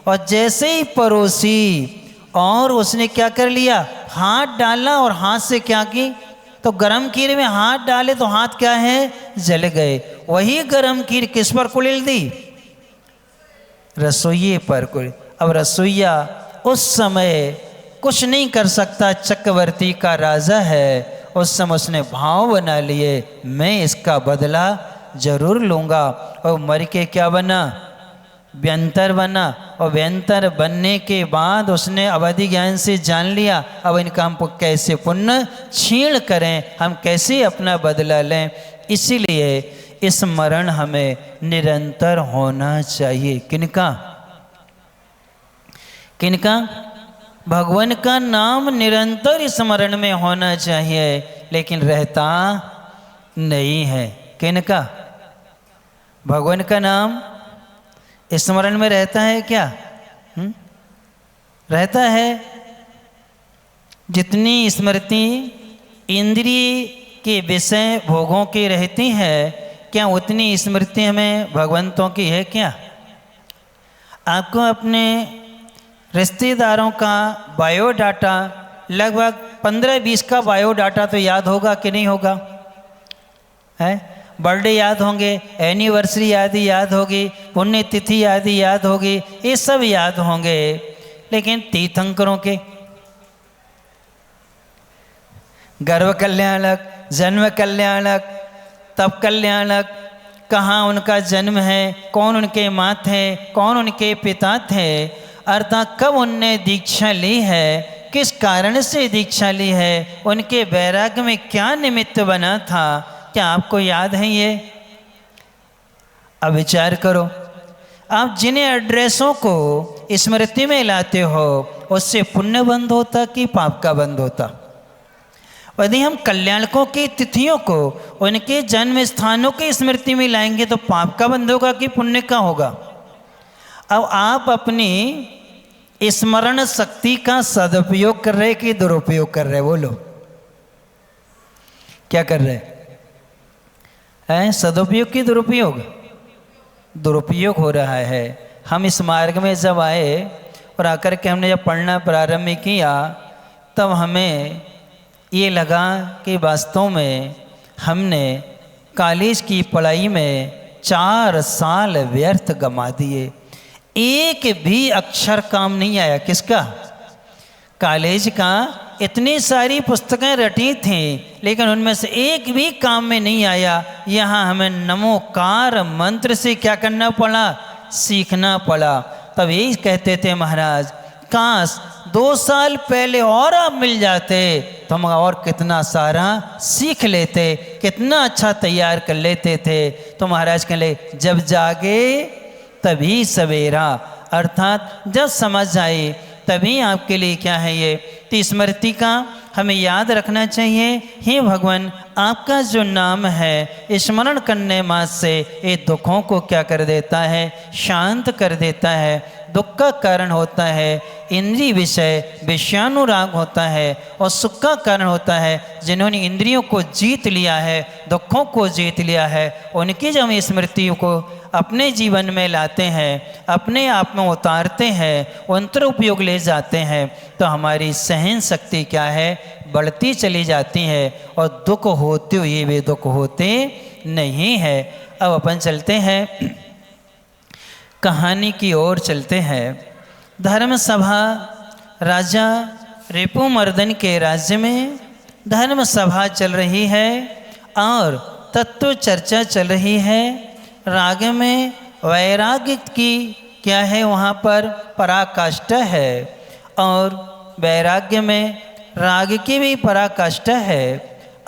और जैसे ही परोसी और उसने क्या कर लिया, हाथ डाला और हाथ से क्या की, तो गरम खीर में हाथ डाले तो हाथ क्या है, जल गए। वही गरम खीर किस पर कुलिल दी, रसोइये पर कुलिल। अब रसोइया उस समय कुछ नहीं कर सकता, चक्रवर्ती का राजा है। उस समय उसने भाव बना लिए, मैं इसका बदला जरूर लूँगा। और मर के क्या बना, व्यंतर बना। और व्यंतर बनने के बाद उसने अवधि ज्ञान से जान लिया अब इनका हम कैसे पुण्य क्षीण करें, हम कैसे अपना बदला लें। इसीलिए स्मरण हमें निरंतर होना चाहिए। किनका, किनका, भगवान का नाम निरंतर स्मरण में होना चाहिए, लेकिन रहता नहीं है। किनका, भगवान का नाम स्मरण में रहता है क्या, रहता है। जितनी स्मृति इंद्रिय के विषय भोगों की रहती है, क्या उतनी स्मृति हमें भगवंतों की है क्या। आपको अपने रिश्तेदारों का बायोडाटा, लगभग 15-20 का बायोडाटा तो याद होगा कि नहीं होगा, है। बर्थडे याद होंगे, एनिवर्सरी याद होगी, पुण्यतिथि याद होगी, ये सब याद होंगे। लेकिन तीर्थंकरों के गर्भ कल्याणक, जन्म कल्याणक, तप कल्याणक, कहाँ उनका जन्म है, कौन उनके माँ थे, कौन उनके पिता थे, अर्थात कब उनने दीक्षा ली है, किस कारण से दीक्षा ली है, उनके वैराग्य में क्या निमित्त बना था, क्या आपको याद है ये। अब विचार करो, आप जिन एड्रेसों को स्मृति में लाते हो उससे पुण्य बंद होता कि पाप का बंद होता। यदि हम कल्याणकों की तिथियों को, उनके जन्म स्थानों की स्मृति में लाएंगे तो पाप का बंद होगा कि पुण्य का होगा। अब आप अपनी स्मरण शक्ति का सदुपयोग कर रहे कि दुरुपयोग कर रहे, बोलो क्या कर रहे हैं, सदुपयोग की दुरुपयोग, दुरुपयोग हो रहा है। हम इस मार्ग में जब आए और आकर के हमने जब पढ़ना प्रारंभ किया तब हमें ये लगा कि वास्तव में हमने कॉलेज की पढ़ाई में 4 साल व्यर्थ गंवा दिए, एक भी अक्षर काम नहीं आया। किसका, कॉलेज का। इतनी सारी पुस्तकें रटी थी लेकिन उनमें से एक भी काम में नहीं आया। यहाँ हमें नमोकार मंत्र से क्या करना पड़ा, सीखना पड़ा। तब यही कहते थे महाराज, काश 2 साल पहले और आप मिल जाते तो हम और कितना सारा सीख लेते, कितना अच्छा तैयार कर लेते थे। तो महाराज कहले, जब जागे तभी सवेरा, अर्थात जब समझ आए तभी आपके लिए क्या है ये। तो स्मृति का हमें याद रखना चाहिए। हे भगवान, आपका जो नाम है स्मरण करने मात्र से ये दुखों को क्या कर देता है, शांत कर देता है। दुख का कारण होता है इंद्रिय विषय, विषयानुराग होता है, और सुख का कारण होता है जिन्होंने इंद्रियों को जीत लिया है, दुखों को जीत लिया है। उनकी जब हम स्मृतियों को अपने जीवन में लाते हैं, अपने आप में उतारते हैं, उनतर उपयोग ले जाते हैं, तो हमारी सहन शक्ति क्या है, बढ़ती चली जाती है और दुख होते हुए वे दुख होते नहीं है। अब अपन चलते हैं कहानी की ओर चलते हैं। धर्म सभा, राजा रिपुमर्दन के राज्य में धर्म सभा चल रही है और तत्व चर्चा चल रही है। राग में वैराग्य की क्या है, वहाँ पर पराकाष्ठा है, और वैराग्य में राग की भी पराकाष्ठा है।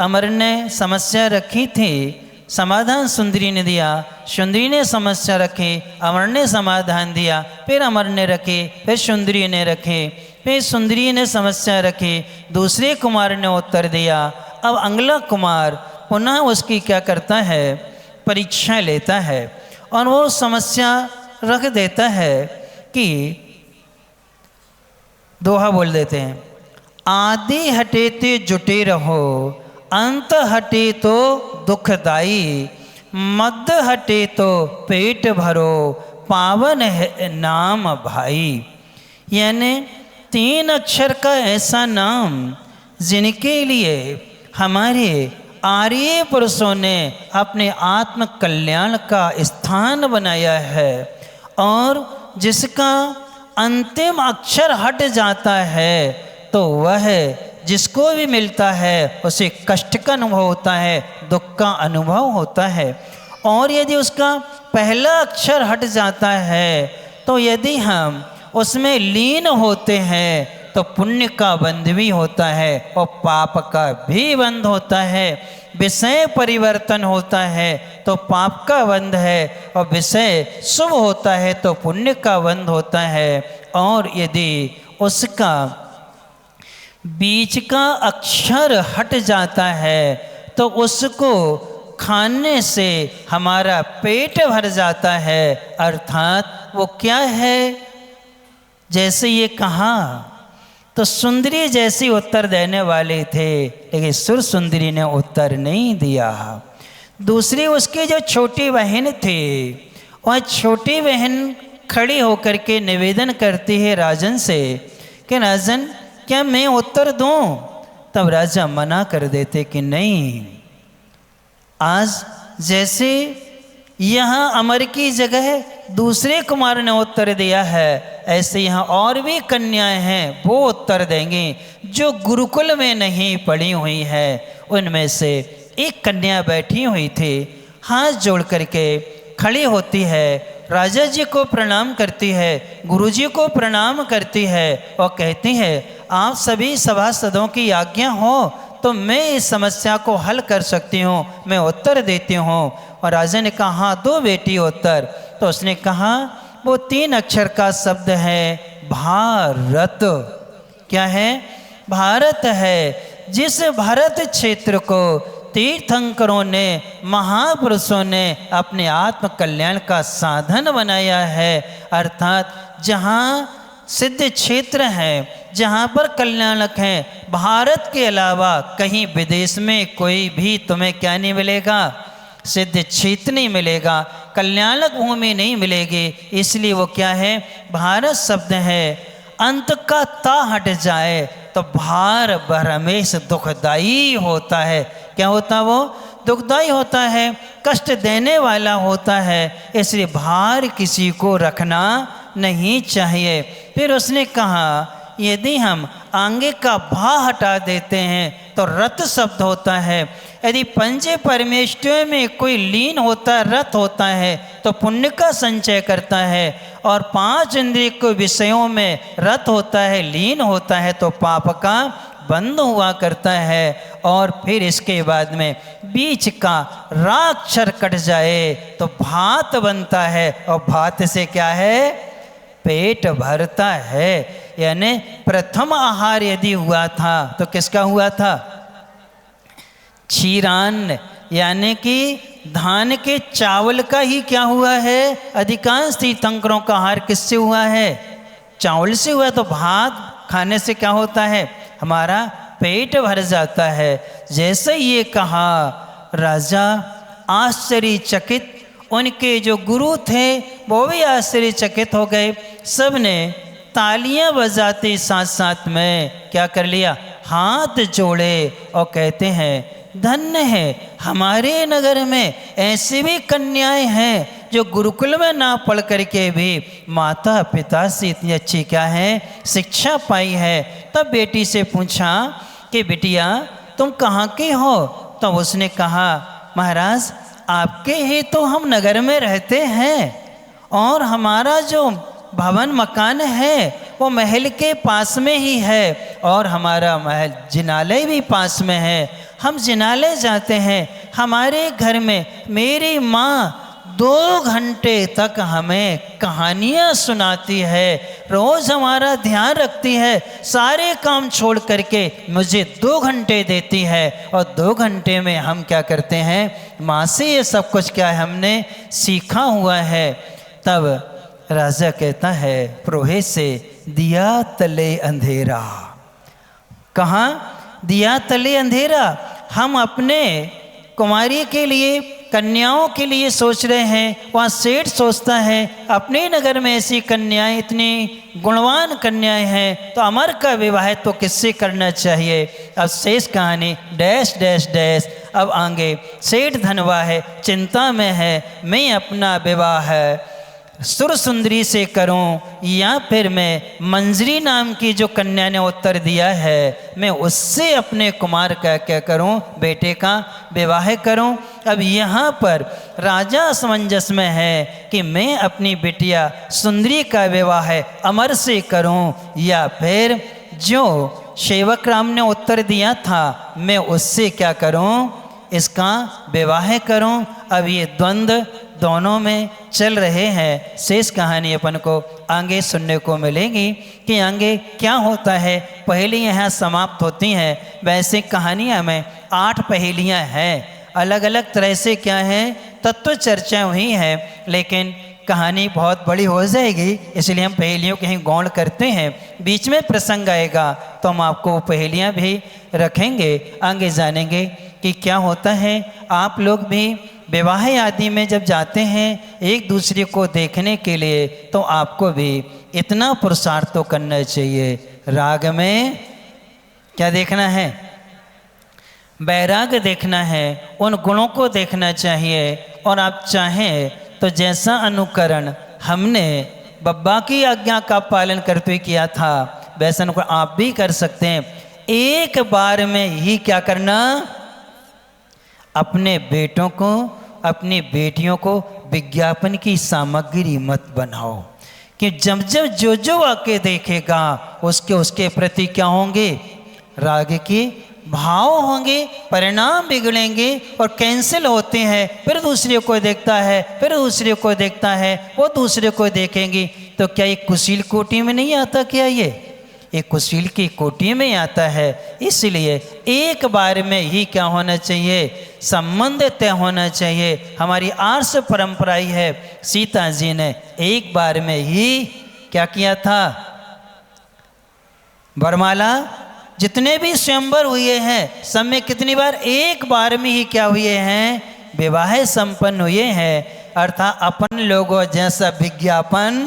अमर ने समस्या रखी थी, समाधान सुंदरी ने दिया। सुंदरी ने समस्या रखी, अमर ने समाधान दिया, फिर अमर ने रखी, फिर सुंदरी ने रखी, फिर सुंदरी ने समस्या रखी, दूसरे कुमार ने उत्तर दिया। अब अगला कुमार पुनः उसकी क्या करता है, परीक्षा लेता है और वो समस्या रख देता है कि दोहा बोल देते हैं, आदि हटे ते जुटे रहो, अंत हटे तो दुखदाई, मध्य हटे तो पेट भरो, पावन है नाम भाई। यानी 3 अक्षर का ऐसा नाम जिनके लिए हमारे आर्य पुरुषों ने अपने आत्म कल्याण का स्थान बनाया है और जिसका अंतिम अक्षर हट जाता है तो वह जिसको भी मिलता है उसे कष्ट का अनुभव होता है, दुख का अनुभव होता है। और यदि उसका पहला अक्षर हट जाता है तो यदि हम उसमें लीन होते हैं तो पुण्य का बंध भी होता है और पाप का भी बंध होता है। विषय परिवर्तन होता है तो पाप का बंध है और विषय शुभ होता है तो पुण्य का बंध होता है। और यदि उसका बीच का अक्षर हट जाता है तो उसको खाने से हमारा पेट भर जाता है। अर्थात वो क्या है, जैसे ये कहा तो सुंदरी जैसी उत्तर देने वाले थे लेकिन सुर सुंदरी ने उत्तर नहीं दिया। दूसरी उसकी जो छोटी बहन थी वह छोटी बहन खड़ी होकर के निवेदन करती है राजन से कि राजन क्या मैं उत्तर दूं? तब राजा मना कर देते कि नहीं, आज जैसे यहाँ अमर की जगह दूसरे कुमार ने उत्तर दिया है ऐसे यहाँ और भी कन्याएं हैं वो उत्तर देंगी जो गुरुकुल में नहीं पढ़ी हुई है। उनमें से एक कन्या बैठी हुई थी, हाथ जोड़ करके खड़ी होती है, राजा जी को प्रणाम करती है, गुरुजी को प्रणाम करती है और कहती है आप सभी सभासदों की आज्ञा हो तो मैं इस समस्या को हल कर सकती हूँ, मैं उत्तर देती हूँ। और राजा ने कहा हाँ दो बेटी उत्तर। तो उसने कहा वो 3 अक्षर का शब्द है भारत। क्या है? भारत है। जिस भारत क्षेत्र को तीर्थंकरों ने, महापुरुषों ने अपने आत्म कल्याण का साधन बनाया है, अर्थात जहाँ सिद्ध क्षेत्र है, जहाँ पर कल्याणक हैं, भारत के अलावा कहीं विदेश में कोई भी तुम्हें क्या नहीं मिलेगा, सिद्ध क्षेत्र नहीं मिलेगा, कल्याणक भूमि नहीं मिलेगी। इसलिए वो क्या है, भारत शब्द है। अंत का ता हट जाए तो भार भरमेश दुखदाई होता है। क्या होता वो? दुखदाई होता है, कष्ट देने वाला होता है। इसलिए भार किसी को रखना नहीं चाहिए। फिर उसने कहा यदि हम आगे का भा हटा देते हैं तो रत शब्द होता है। यदि पंच परमेष्ठियों में कोई लीन होता है, रत होता है तो पुण्य का संचय करता है, और 5 इंद्रिय के विषयों में रत होता है, लीन होता है तो पाप का बंद हुआ करता है। और फिर इसके बाद में बीच का राक्षर कट जाए तो भात बनता है, और भात से क्या है, पेट भरता है। यानी प्रथम आहार यदि हुआ था तो किसका हुआ था? क्षीरान्न, यानी कि धान के चावल का ही क्या हुआ है, अधिकांश तीर्थंकरों का आहार किससे हुआ है? चावल से हुआ। तो भात खाने से क्या होता है, हमारा पेट भर जाता है। जैसे ये कहा राजा आश्चर्यचकित, उनके जो गुरु थे वो भी आश्चर्यचकित हो गए। सब ने तालियां बजाते साथ साथ में क्या कर लिया, हाथ जोड़े और कहते हैं धन्य है हमारे नगर में ऐसी भी कन्याएं हैं जो गुरुकुल में ना पढ़ करके भी माता पिता से इतनी अच्छी क्या है, शिक्षा पाई है। तब बेटी से पूछा कि बिटिया तुम कहाँ के हो? तब उसने कहा महाराज आपके ही तो हम नगर में रहते हैं, और हमारा जो भवन मकान है वो महल के पास में ही है, और हमारा महल जिनालय भी पास में है। हम जिनालय जाते हैं। हमारे घर में मेरी माँ 2 घंटे तक हमें कहानियाँ सुनाती है, रोज़ हमारा ध्यान रखती है, सारे काम छोड़ करके मुझे 2 घंटे देती है, और 2 घंटे में हम क्या करते हैं, माँ से ये सब कुछ क्या है हमने सीखा हुआ है। तब राजा कहता है पुरोहित से, दिया तले अंधेरा। कहाँ? दिया तले अंधेरा। हम अपने कुमारी के लिए कन्याओं के लिए सोच रहे हैं, वहाँ सेठ सोचता है अपने नगर में ऐसी कन्याएं, इतनी गुणवान कन्याएं हैं, तो अमर का विवाह तो किससे करना चाहिए। अब शेष कहानी डैश डैश डैश। अब आगे सेठ धनवा है, चिंता में है, मैं अपना विवाह सुर सुंदरी से करूं या फिर मैं मंजरी नाम की जो कन्या ने उत्तर दिया है, मैं उससे अपने कुमार का क्या करूं, बेटे का विवाह करूं। अब यहाँ पर राजा असमंजस में है कि मैं अपनी बिटिया सुंदरी का विवाह अमर से करूं या फिर जो सेवक राम ने उत्तर दिया था मैं उससे क्या करूं, इसका विवाह करूं। अब ये द्वंद्व दोनों में चल रहे हैं। शेष कहानी अपन को आगे सुनने को मिलेगी कि आगे क्या होता है। पहेलियाँ यहाँ समाप्त होती हैं। वैसे कहानियाँ में 8 पहेलियाँ हैं, अलग अलग तरह से क्या है तत्व चर्चा हुई है, लेकिन कहानी बहुत बड़ी हो जाएगी, इसलिए हम पहेलियों के ही गौण करते हैं। बीच में प्रसंग आएगा तो हम आपको पहेलियाँ भी रखेंगे, आगे जानेंगे कि क्या होता है। आप लोग भी विवाह आदि में जब जाते हैं एक दूसरे को देखने के लिए, तो आपको भी इतना पुरुषार्थ तो करना चाहिए। राग में क्या देखना है, वैराग देखना है, उन गुणों को देखना चाहिए। और आप चाहें तो जैसा अनुकरण हमने बब्बा की आज्ञा का पालन करते हुए किया था, वैसा अनुकरण आप भी कर सकते हैं। एक बार में ही क्या करना, अपने बेटों को अपनी बेटियों को विज्ञापन की सामग्री मत बनाओ कि जब जब जो जो आके देखेगा उसके उसके प्रति क्या होंगे, राग के भाव होंगे, परिणाम बिगड़ेंगे और कैंसिल होते हैं। फिर दूसरे को देखता है, फिर दूसरे को देखता है, वो दूसरे को देखेंगी। तो क्या ये कुशील कोटि में नहीं आता, क्या ये कुशील की कोटि में आता है। इसलिए एक बार में ही क्या होना चाहिए, संबंध तय होना चाहिए। हमारी आर्ष परंपरा ही है, सीता जी ने एक बार में ही क्या किया था, वरमाला जितने भी स्वयंवर हुए हैं सब में कितनी बार, एक बार में ही क्या हुए हैं, विवाह संपन्न हुए हैं। अर्थात अपन लोगों जैसा विज्ञापन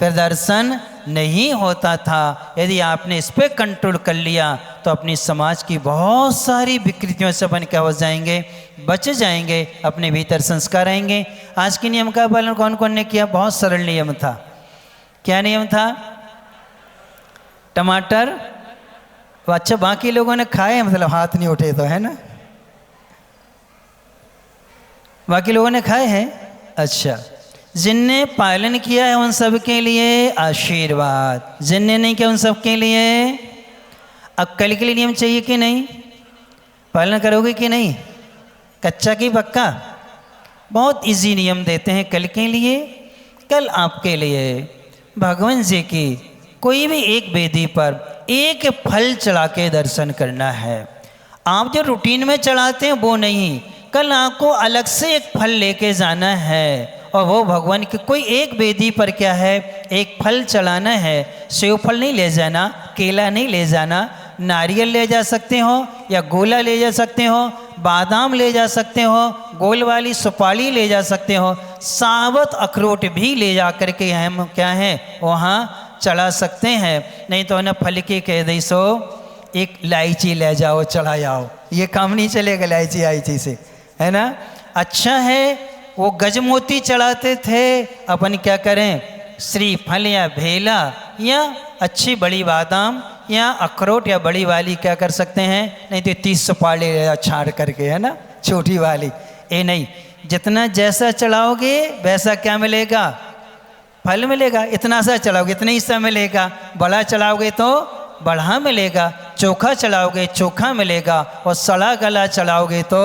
प्रदर्शन नहीं होता था। यदि आपने इस पर कंट्रोल कर लिया तो अपनी समाज की बहुत सारी विकृतियों से अपन क्या हो जाएंगे, बच जाएंगे, अपने भीतर संस्कार आएंगे। आज के नियम का पालन कौन कौन ने किया, बहुत सरल नियम था। क्या नियम था, टमाटर, अच्छा बाकी लोगों ने खाए, मतलब हाथ नहीं उठे तो, है ना, बाकी लोगों ने खाए हैं। अच्छा, जिनने पालन किया है उन सब के लिए आशीर्वाद, जिनने नहीं किया उन सब के लिए अब कल के लिए नियम चाहिए कि नहीं, पालन करोगे कि नहीं, कच्चा की पक्का। बहुत इजी नियम देते हैं कल के लिए। कल आपके लिए भगवान जी की कोई भी एक वेदी पर एक फल चढ़ा के दर्शन करना है। आप जो रूटीन में चढ़ाते हैं वो नहीं, कल आपको अलग से एक फल लेके जाना है और वो भगवान की कोई एक वेदी पर क्या है, एक फल चढ़ाना है। सेव फल नहीं ले जाना, केला नहीं ले जाना, नारियल ले जा सकते हो या गोला ले जा सकते हो, बादाम ले जा सकते हो, गोल वाली सुपारी ले जा सकते हो, साबुत अखरोट भी ले जा कर के हम क्या है वहाँ चढ़ा सकते हैं। नहीं तो ना फल के कह दई सो एक इलायची ले जाओ चढ़ा जाओ, ये काम नहीं चलेगा इलायची से, है ना। अच्छा है वो गजमोती चढ़ाते थे, अपन क्या करें, श्रीफल या भेला या अच्छी बड़ी बादाम या अखरोट या बड़ी वाली क्या कर सकते हैं, नहीं तो 30 सुपारी छाड़ करके, है ना, छोटी वाली। ये नहीं, जितना जैसा चढ़ाओगे वैसा क्या मिलेगा, फल मिलेगा। इतना सा चढ़ाओगे इतना ही सा मिलेगा, बड़ा चढ़ाओगे तो बड़ा मिलेगा, चोखा चढ़ाओगे चोखा मिलेगा, और सड़ा गला चढ़ाओगे तो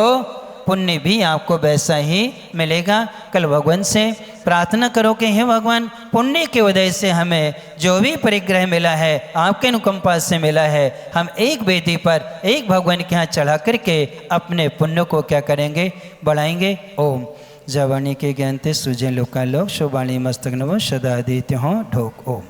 पुण्य भी आपको वैसा ही मिलेगा। कल भगवान से प्रार्थना करो कि हे भगवान, पुण्य के वजह से हमें जो भी परिग्रह मिला है आपके अनुकंपा से मिला है, हम एक वेदी पर एक भगवान के यहाँ चढ़ा करके अपने पुण्य को क्या करेंगे, बढ़ाएंगे। ओम जवानी के ज्ञान ते सुजय लोका लोक शोभाणी मस्तक नवो सदा आदित्य हो ढोक। ओम।